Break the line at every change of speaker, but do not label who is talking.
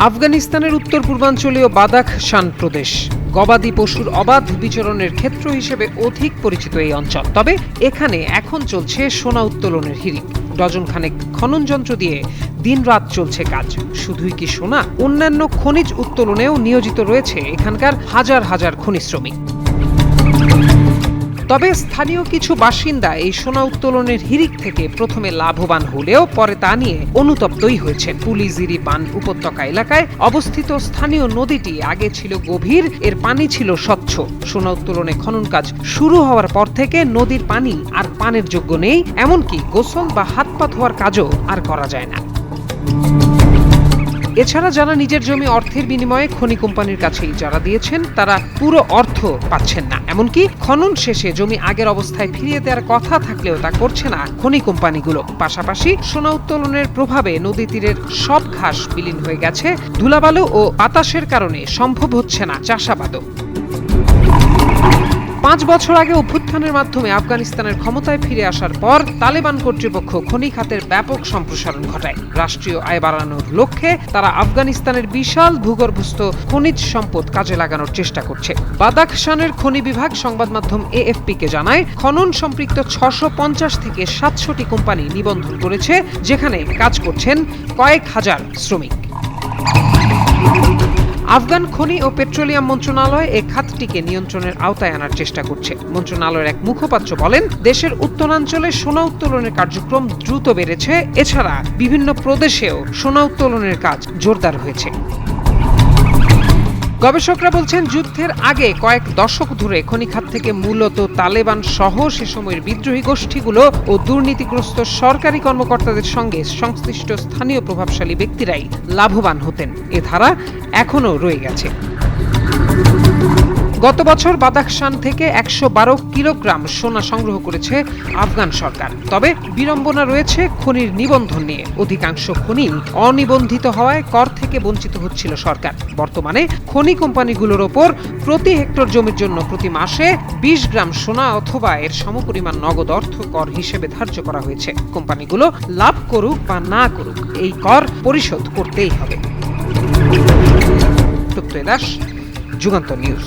আফগানিস্তানের উত্তর পূর্বাঞ্চলীয় বাদাখশান প্রদেশ গবাদি পশুর অবাধ বিচরণের ক্ষেত্র হিসেবে অধিক পরিচিত এই অঞ্চল। তবে এখানে এখন চলছে সোনা উত্তোলনের হিড়িক। ডজন খানেক খনন যন্ত্র দিয়ে দিনরাত চলছে কাজ। শুধুই কি সোনা, অন্যান্য খনিজ উত্তোলনেও নিয়োজিত রয়েছে এখানকার হাজার হাজার খনি শ্রমিক। তবে স্থানীয় কিছু বাসিন্দা এই সোনা উত্তোলনের হিড়িক থেকে প্রথমে লাভবান হলেও পরে তা নিয়ে অনুতপ্তই হয়েছেন। পুলিজিরি বান উপত্যকা এলাকায় অবস্থিত স্থানীয় নদীটি আগে ছিল গভীর, এর পানি ছিল স্বচ্ছ। সোনা উত্তোলনে খনন কাজ শুরু হওয়ার পর থেকে নদীর পানি আর পানের যোগ্য নেই, এমনকি গোসল বা হাত পা ধোয়ার কাজও আর করা যায় না। এছাড়া যারা নিজের জমি অর্থের বিনিময়ে খনি কোম্পানির কাছে ইজারা দিয়েছেন, তারা পুরো অর্থ পাচ্ছেন না। এমনকি খনন শেষে জমি আগের অবস্থায় ফিরিয়ে দেওয়ার কথা থাকলেও তা করছে না খনি কোম্পানিগুলো। পাশাপাশি সোনা উত্তোলনের প্রভাবে নদী তীরের সব ঘাস বিলীন হয়ে গেছে। ধুলাবালু ও বাতাসের কারণে সম্ভব হচ্ছে না চাষাবাদও। 5 বছর আগে অভ্যুত্থানের মাধ্যমে আফগানিস্তানের ক্ষমতায় ফিরে আসার পর তালেবান কর্তৃপক্ষ খনি খাতের ব্যাপক সম্প্রসারণ ঘটায়। রাষ্ট্রীয় আয় বাড়ানোর লক্ষ্যে তারা আফগানিস্তানের বিশাল ভূগর্ভস্থ খনিজ সম্পদ কাজে লাগানোর চেষ্টা করছে। বাদাখশানের খনি বিভাগ সংবাদ মাধ্যম এএফপি-কে জানায়, খনন সম্পৃক্ত 650 থেকে 700টি কোম্পানি নিবন্ধন করেছে, যেখানে কাজ করছেন কয়েক হাজার শ্রমিক। আফগান খনি ও পেট্রোলিয়াম মন্ত্রণালয় এই খাতটিকে নিয়ন্ত্রণের আওতায় আনার চেষ্টা করছে। মন্ত্রণালয়ের এক মুখপাত্র বলেন, দেশের উত্তরাঞ্চলে সোনা উত্তোলনের কার্যক্রম দ্রুত বেড়েছে। এছাড়া বিভিন্ন প্রদেশেও সোনা উত্তোলনের কাজ জোরদার হয়েছে। গবেষকরা বলছেন, যুদ্ধের আগে কয়েক দশক ধরে খনি খাত থেকে মূলত তালেবান সহ সে সময়ের বিদ্রোহী গোষ্ঠীগুলো ও দুর্নীতিগ্রস্ত সরকারি কর্মকর্তাদের সঙ্গে সংশ্লিষ্ট স্থানীয় প্রভাবশালী ব্যক্তিরাই লাভবান হতেন। এ ধারা এখনো রয়ে গেছে। গত বছর বাদাখশান থেকে 112 কিলোগ্রাম সোনা সংগ্রহ করেছে আফগান সরকার। তবে বিড়ম্বনা রয়েছে খনির নিবন্ধন নিয়ে। অধিকাংশ খনি অনিবন্ধিত হওয়ায় কর থেকে বঞ্চিত হচ্ছিল সরকার। বর্তমানে খনি কোম্পানিগুলোর ওপর প্রতি হেক্টর জমির জন্য প্রতি মাসে 20 গ্রাম সোনা অথবা এর সমপরিমাণ নগদ অর্থ কর হিসেবে ধার্য করা হয়েছে। কোম্পানিগুলো লাভ করুক বা না করুক, এই কর পরিশোধ করতেই হবে। প্রত্যয় দাস, যুগান্তর নিউজ।